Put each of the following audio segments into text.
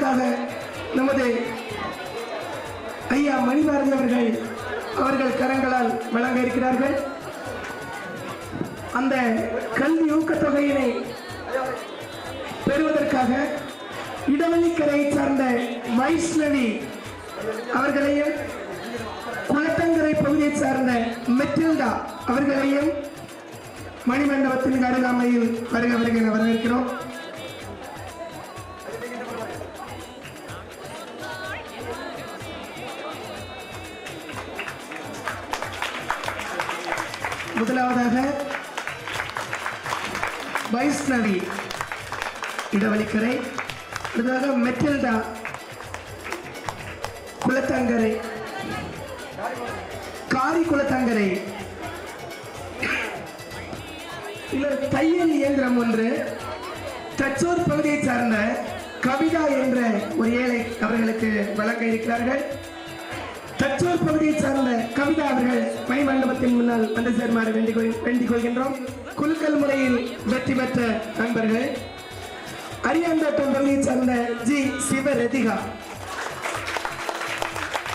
அதற்காக நமது ஐயா மணிபாரதி அவர்கள் கரங்களால் வழங்க இருக்கிறார்கள். அந்த கல்வி ஊக்கத்தொகையினை பெறுவதற்காக இடவழிக்கரையை சார்ந்த வைஷ்ணவி அவர்களையும் குளத்தங்கரை பகுதியை சார்ந்த மெட்டில்டா அவர்களையும் மணிமண்டபத்தின் அருகாமையில் வருக வருக என வரவேற்கிறோம். முதலாவதாக வைஷ்ணவி இடவழிக்கரை, அடுத்ததாக மெட்டில்டா குளத்தங்கரை காரி குளத்தங்கரை. தையல் இயந்திரம் ஒன்று தச்சூர் பகுதியை சார்ந்த கவிதா என்ற ஒரு ஏழை அவர்களுக்கு வழங்க இருக்கிறார்கள். தச்சூர் பகுதியை சார்ந்த கவிதா அவர்கள் மணிமண்டபத்தின் முன்னால் வந்து சேருமாறு வேண்டிக் கொள்கின்றோம். குலுக்கல் முறையில் வெற்றி பெற்ற நண்பர்கள் அரியாந்தோட்டம் பகுதியை சார்ந்த ஜி சிவரதிகா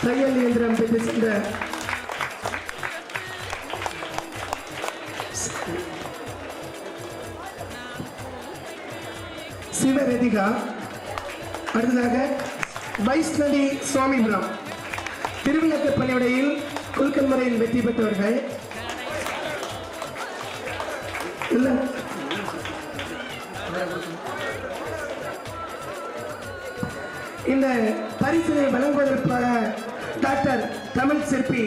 தையல் இயந்திரம் பெற்று சென்ற சிவரதிகா. அடுத்ததாக வைஷ்ணவி சுவாமிபுரம் திருவிளக்கு பணியுடையில் குலுக்கல் முறையில் வெற்றி பெற்றவர்கள். இந்த பரிசினை வழங்குவதற்காக டாக்டர் தமிழ் சிற்பி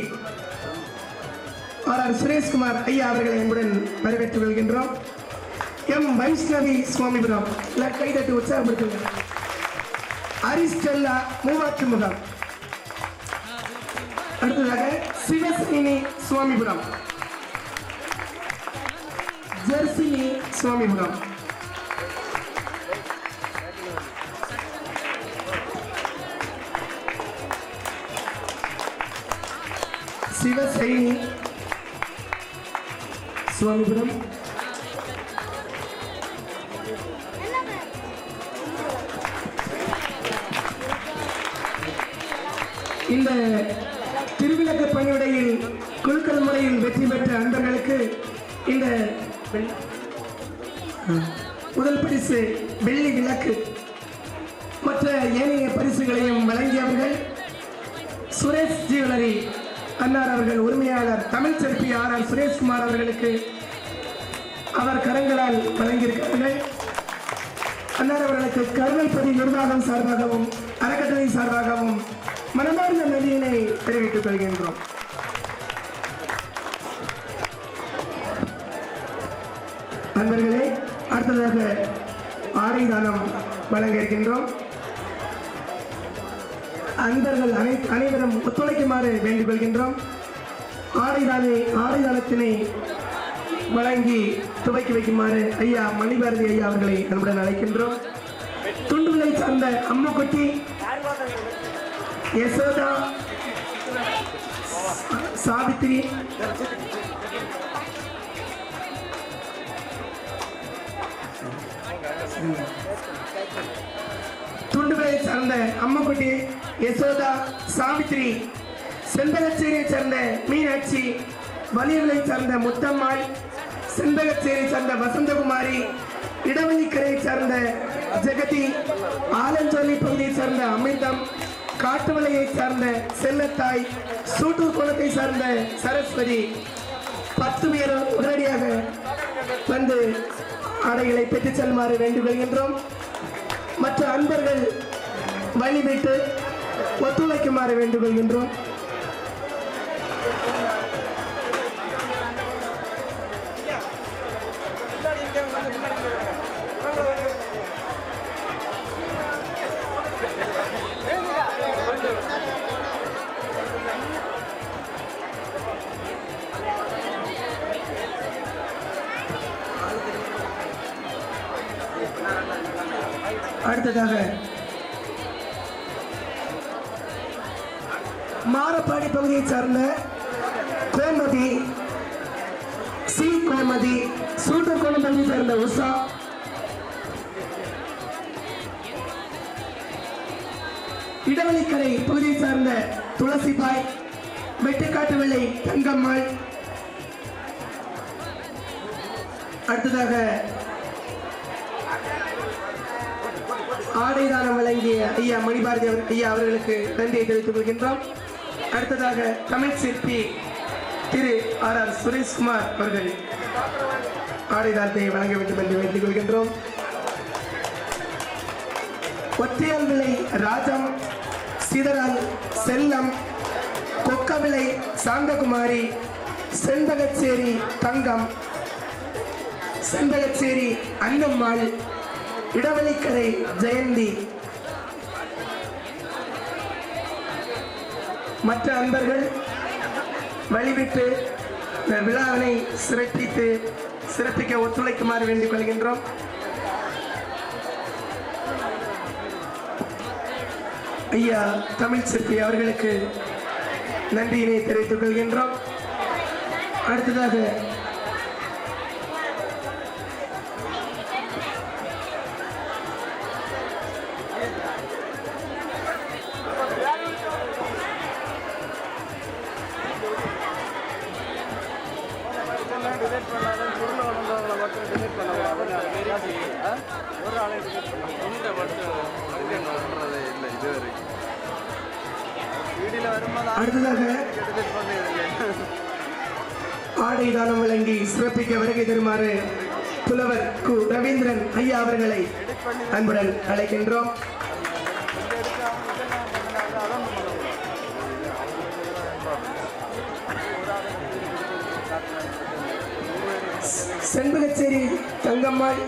ஆர் சுரேஷ்குமார் ஐயா அவர்களை என்புடன் வரவேற்றுக் கொள்கின்றோம். எம் வைஷ்ணவி சுவாமிபுரம் கைதட்டி உற்சாகப்படுத்துங்க. அரிஸ்டெல்லா மூவாற்று முகம். அடுத்ததாக சிவசினி சுவாமிபுரம், ஜெர்சினி சுவாமிபுரம். சிவசைனி சுவாமிபுரம். இந்த திருவிளக்கு பணியுடையில் குலுக்கல் முறையில் வெற்றி பெற்ற அன்பர்களுக்கு இந்த முதல் பரிசு வெள்ளி விளக்கு மற்ற ஏனைய பரிசுகளையும் வழங்கியவர்கள் சுரேஷ் ஜுவல்லரி அன்னார் அவர்கள் உரிமையாளர் தமிழ் சிற்பி ஆர் சுரேஷ்குமார் அவர்களுக்கு அவர் கரங்களால் வழங்கியிருக்கிறார்கள். அன்னார் அவர்களுக்கு கருணைப்பதி நிர்வாகம் சார்பாகவும் அறக்கட்டளை சார்பாகவும் மனமார்ந்த நன்றியினை தெரிவித்துக் கொள்கின்றோம். நண்பர்களே, அடுத்ததாக ஆடை தானம் வழங்க இருக்கின்றோம். அன்பர்கள் அனைவரும் ஒத்துழைக்குமாறு வேண்டிக் கொள்கின்றோம். ஆடை தானத்தினை வழங்கி துவக்கி வைக்குமாறு ஐயா மணிபாரதி ஐயா அவர்களை நம்முடன் அழைக்கின்றோம். துண்டுகளை சார்ந்த அம்முக்குட்டி, யசோதா, சாவித்ரி, துண்டுகளை சார்ந்த அம்முக்குட்டி, யசோதா, சாவித்ரி, செண்பகச்சேரியை சார்ந்த மீனாட்சி, வலியலை சார்ந்த முத்தம்மாள், செண்பகச்சேரியை சார்ந்த வசந்தகுமாரி, இடவழிக்கரையை சார்ந்த ஜெகதி, ஆலஞ்சோலி பகுதியை சார்ந்த அமிர்தம், காட்டுமலையை சார்ந்த செல்லத்தாய், சூட்டூர் குளத்தை சார்ந்த சரஸ்வதி. 10 பேர் உடனடியாக வந்து ஆடைகளை பெற்றுச் செல்லுமாறு வேண்டிக் கொள்கின்றோம். மற்ற அன்பர்கள் வழிவிட்டு ஒத்துழைக்குமாறு வேண்டிக் கொள்கின்றோம். அடுத்ததாக மாரப்பாடி பகுதியை சார்ந்த கோமதி, சி கோமதி, சூட்டர்கோணம் பகுதியை சார்ந்த உஷா, இடவழிக்கரை பகுதியை சார்ந்த துளசிபாய், வெட்டுக்காட்டு வெள்ளை தங்கம்மாள். அடுத்ததாக ஆடை தானம் வழங்கிய ஐயா மணிபாரதி ஐயா அவர்களுக்கு நன்றியை தெரிவித்துக் கொள்கின்றோம். அடுத்ததாக தமிழ் சிற்பி திரு ஆர் சுரேஷ்குமார் அவர்கள் ஆடை தானத்தை வழங்க வேண்டும் என்று வேண்டிக் கொள்கின்றோம். ஒற்றையால் விலை ராஜம், சிதறால் செல்லம், கொக்கவிளை சாந்தகுமாரி, செண்பகச்சேரி தங்கம், செண்பகச்சேரி அன்னம்மாள், இடவழிக்கரை ஜெயந்தி. மற்ற அன்பர்கள் வழிவிட்டு விழாவினை சிறப்பிக்க ஒத்துழைக்குமாறு வேண்டிக் கொள்கின்றோம். ஐயா தமிழ் சிற்பி அவர்களுக்கு நன்றியினை தெரிவித்துக் கொள்கின்றோம். அடுத்ததாக ஆடை தானம் வழங்கி சிறப்பிக்க வருகை தருமாறு புலவர் கு ரவீந்திரன் ஐயா அவர்களை அன்புடன் அழைக்கின்றோம். செண்பகச்சேரி தங்கம்மாள்,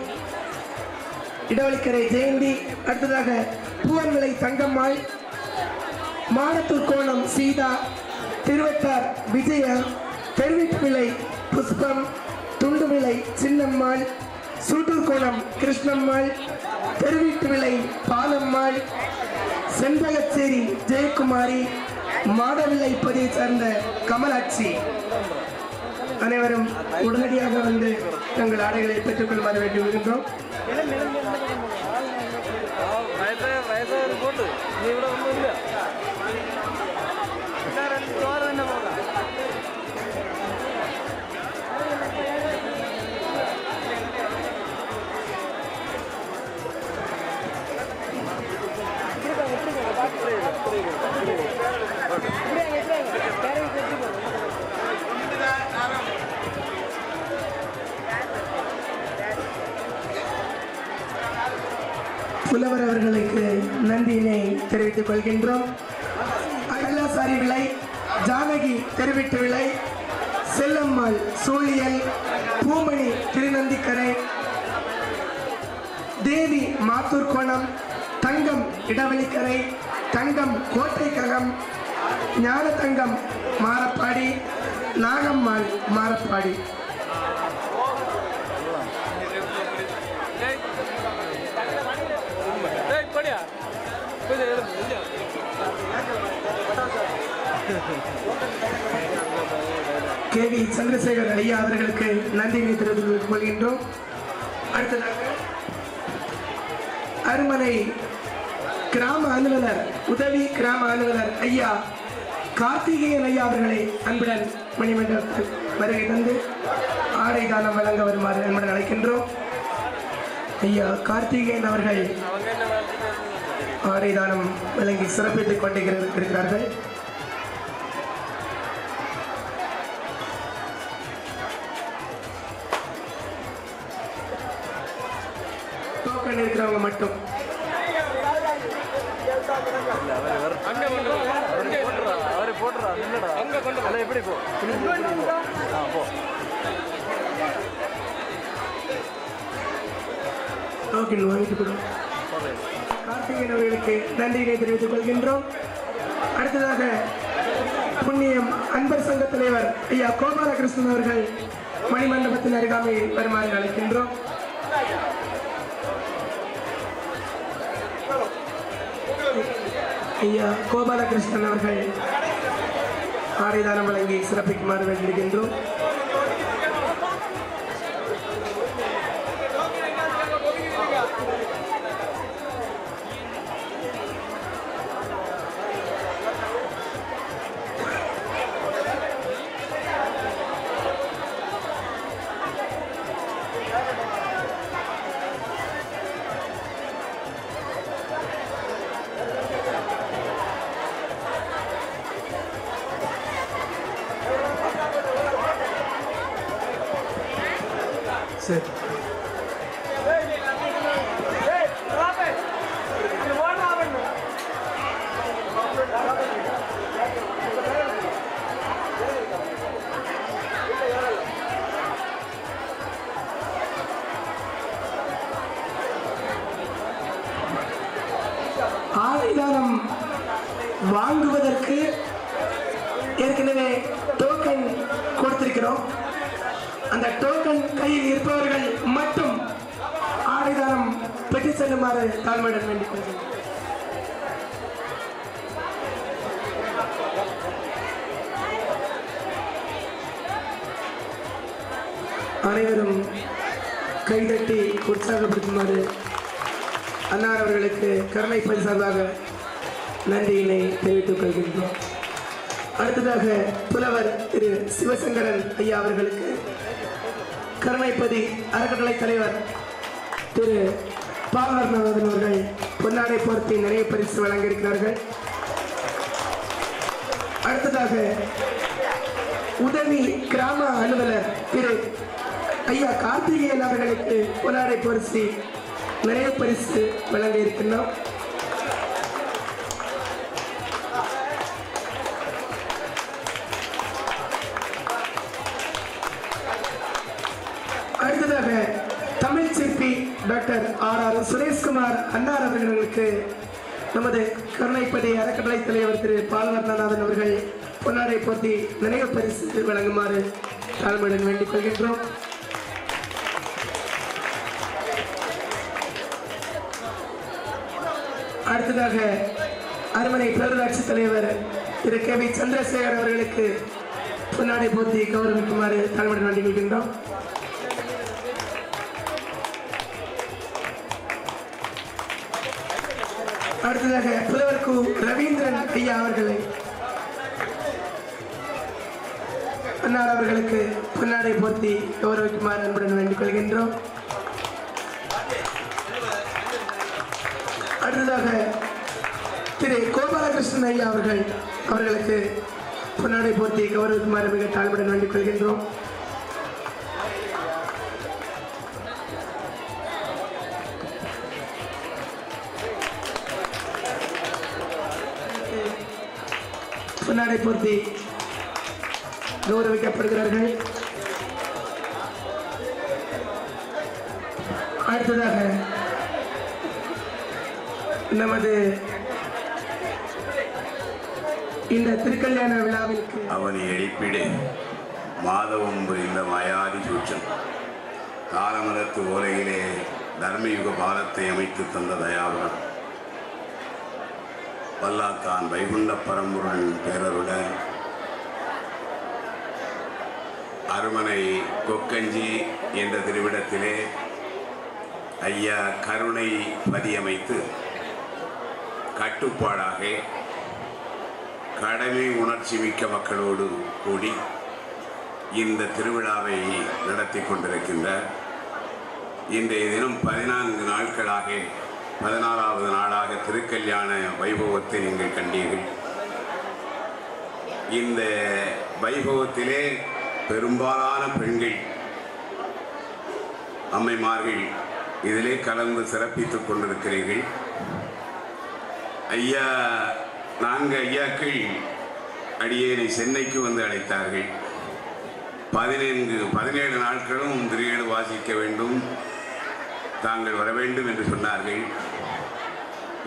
இடவழிக்கரை ஜெயந்தி. அடுத்ததாக பூவன்விளை தங்கம்மாள், மானத்தூர் கோணம் சீதா, திருவட்டார் விஜயா, தெருவிலை புஷ்பம், துண்டுவிலை சின்னம்மாள், சூட்டூர் கோணம் கிருஷ்ணம்மாள், தெருவிலை பாலம்மாள், செண்பகச்சேரி ஜெயக்குமாரி, மாடவில்லை பதியை சார்ந்த கமலாட்சி. அனைவரும் உடனடியாக வந்து தங்கள் ஆடைகளை பெற்றுக் கொள்ளுமாறு வேண்டி வருகின்றோம். புலவர் அவர்களுக்கு நன்றியினை தெரிவித்துக் கொள்கின்றோம். கல்லாசாரி விலை, ஜானகி தெருவிட்டு விலை, செல்லம்மாள் சூழியல், பூமணி திருநந்திக்கரை, தேவி மாத்தூர் கோணம், தங்கம் இடவழிக்கரை, தங்கம் கோட்டைக்ககம், ஞான தங்கம் மாரப்பாடி, நாகம்மாள் மாரப்பாடி. கேவி சந்திரசேகர் ஐயா அவர்களுக்கு நன்றியை தெரிவித்துக் கொள்கின்றோம். அடுத்ததாக அருமனை கிராம அலுவலர், உதவி கிராம அலுவலர் ஐயா கார்த்திகேயன் ஐயா அவர்களை அன்புடன் மணிமண்டபத்தில் வருகை தந்து ஆடை தானம் வழங்க வருமாறு அன்புடன் அழைக்கின்றோம். ஐயா கார்த்திகேயன் அவர்கள் ஆடை தானம் வழங்கி சிறப்பித்துக் கொண்டிருக்கிறார்கள். டோக்கன் இருக்கிறவங்க மட்டும் டோக்கன் வாங்கிட்டு போடும். கார்த்திகேயன் அவர்களுக்கு நன்றியை தெரிவித்துக் கொள்கின்றோம். அடுத்ததாக புண்ணியம் அன்பர் சங்க தலைவர் ஐயா கோபாலகிருஷ்ணன் அவர்கள் மணிமண்டபத்தின் அருகாமையில் வருமாறு அழைக்கின்றோம். ஐயா கோபாலகிருஷ்ணன் அவர்கள் ஆடை தானம் வழங்கி சிறப்பிக்குமாறு வேண்டியிருக்கின்றோம். சரி. ஆயுதானம் வாங்குவதற்கு ஏற்கனவே டோக்கன் கொடுத்திருக்கிறோம். அந்த டோக்கன் கையில் இருப்பவர்கள் மட்டும் ஆயுதானம் பெற்று செல்லுமாறு தாழ்மையுடன் வேண்டிக் கொள்கிறேன். அனைவரும் கைதட்டி உற்சாகப்படுத்துமாறு அன்னார் அவர்களுக்கு கருணை பணி சார்பாக நன்றியினை தெரிவித்துக் கொள்கின்றோம். அடுத்ததாக புலவர் திரு சிவசங்கரன் ஐயா அவர்களுக்கு கருணைப்பதி அறக்கட்டளை தலைவர் திரு பால்வர்ணநாதன் அவர்கள் பொன்னாடை போர்த்தி நிறைய பரிசு வழங்க இருக்கிறார்கள். அடுத்ததாக உதவி கிராம அலுவலர் திரு ஐயா கார்த்திகேயன் அவர்களுக்கு பொன்னாடை போர்த்தி நிறைய பரிசு வழங்க இருக்கின்றோம். அடுத்ததாக தமிழ் சிற்பி டாக்டர் ஆர் சுரேஷ்குமார் அன்னார் அவர்களுக்கு நமது கருணைப்பதி அறக்கட்டளை தலைவர் திரு பால்வர்ணநாதன் அவர்கள் பொன்னாடை போர்த்தி நினைவு பரிசு வழங்குமாறு தாழ்மையுடன் வேண்டிக் கொள்கின்றோம். அடுத்ததாக அரண்மனை பேரூராட்சி தலைவர் திரு கே வி சந்திரசேகர் அவர்களுக்கு பொன்னாடை போர்த்தி கௌரவிக்குமாறு தாழ்மையுடன் வேண்டிக் கொள்கின்றோம். அடுத்ததாக புலவர் கு ரவீந்திரன் ஐயா அவர்களை அன்னார் அவர்களுக்கு பொன்னாடை போர்த்தி கௌரவிக்குமாறு அன்புடன் வேண்டிக் கொள்கின்றோம். அடுத்ததாக திரு கோபாலகிருஷ்ணன் ஐயா அவர்களுக்கு பொன்னாடை போர்த்தி கௌரவிக்குமாறு மிக தாழ்வுடன் வேண்டிக் கொள்கின்றோம். பொன்னாடை போர்த்தி கௌரவிக்கப்படுகிறார்கள். அடுத்ததாக நமது இந்த திருக்கல்யாண விழாவிற்கு அவனை எழுப்பிடு மாதவம் புரிந்த மாயாதி சூட்சம் காலமரத்து ஓலையிலே தர்மயுக பாலத்தை அமைத்து தந்த தயாபுரம் வல்லாத்தான் வைகுண்ட பரம்பொருள் பேரருடன் அரண்மனை கொக்கஞ்சி என்ற திருவிடத்திலே ஐயா கருணை பதியமைத்து கட்டுப்பாடாக கடமை உணர்ச்சி மிக்க மக்களோடு கூடி இந்த திருவிழாவை நடத்தி கொண்டிருக்கின்றார். இன்றைய தினம் 14 நாட்களாக 16வது நாளாக திருக்கல்யாண வைபவத்தை நீங்கள் கண்டீர்கள். இந்த வைபவத்திலே பெரும்பாலான பெண்கள் அம்மைமார்கள் இதிலே கலந்து சிறப்பித்துக் கொண்டிருக்கிறீர்கள். ஐயா 4 ஐயாக்கள் அடியேனை சென்னைக்கு வந்து அழைத்தார்கள். 17 நாட்களும் திரியேடு வாசிக்க வேண்டும், தாங்கள் வர வேண்டும் என்று சொன்னார்கள்.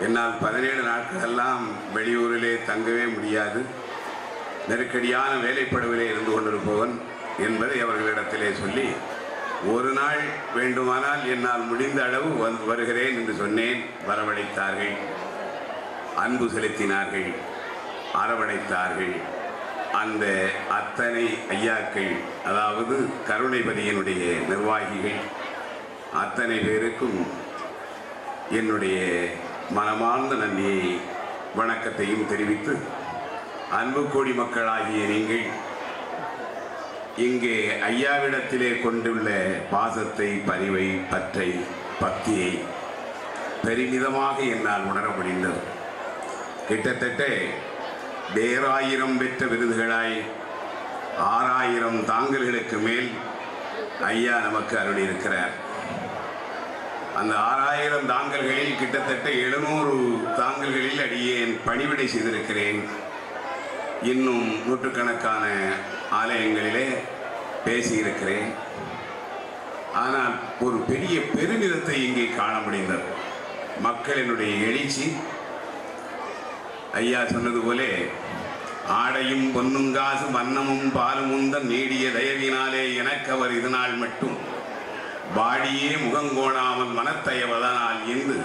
என்னால் 17 நாட்களெல்லாம் வெளியூரிலே தங்கவே முடியாது, நெருக்கடியான வேலைப்படவிலே இருந்து கொண்டிருப்பவன் என்பதை அவர்களிடத்திலே சொல்லி, ஒரு நாள் வேண்டுமானால் என்னால் முடிந்த அளவு வருகிறேன் என்று சொன்னேன். வரவழைத்தார்கள், அன்பு செலுத்தினார்கள், அரவணைத்தார்கள். அந்த அத்தனை ஐயாக்கள், அதாவது கருணைபதியினுடைய நிர்வாகிகள் அத்தனை பேருக்கும் என்னுடைய மனமார்ந்த நன்றியை வணக்கத்தையும் தெரிவித்து, அன்பு கோடி மக்களாகிய நீங்கள் இங்கே ஐயாவிடத்திலே கொண்டுள்ள பாசத்தை, பரிவை, பற்றை, பக்தியை பெருமிதமாக என்னால் உணர முடிந்தது. கிட்டத்தட்ட 1000 பெற்ற விருதுகளாய் 6000 தாங்கல்களுக்கு மேல் ஐயா நமக்கு அருளி இருக்கிறார். அந்த 6000 தாங்கல்களில் கிட்டத்தட்ட 700 தாங்கல்களில் அடியேன் பணிவிடை செய்திருக்கிறேன். இன்னும் நூற்றுக்கணக்கான ஆலயங்களிலே பேசியிருக்கிறேன். ஆனால் ஒரு பெரிய பெருமிதத்தை இங்கே காண முடிந்தது. மக்களினுடைய எழுச்சி. ஐயா சொன்னது போலே ஆடையும் பொன்னுங்காசு வண்ணமும் பாலும் உந்தன் நீடிய தயவினாலே எனக்கு அவர் இதனால் மட்டும் வாடியே முகங்கோணாமல் மனத்தயவதனால் என்று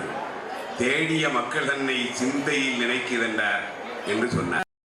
தேடிய மக்கள் தன்னை சிந்தையில் நினைக்கின்றனர் என்று சொன்னார்.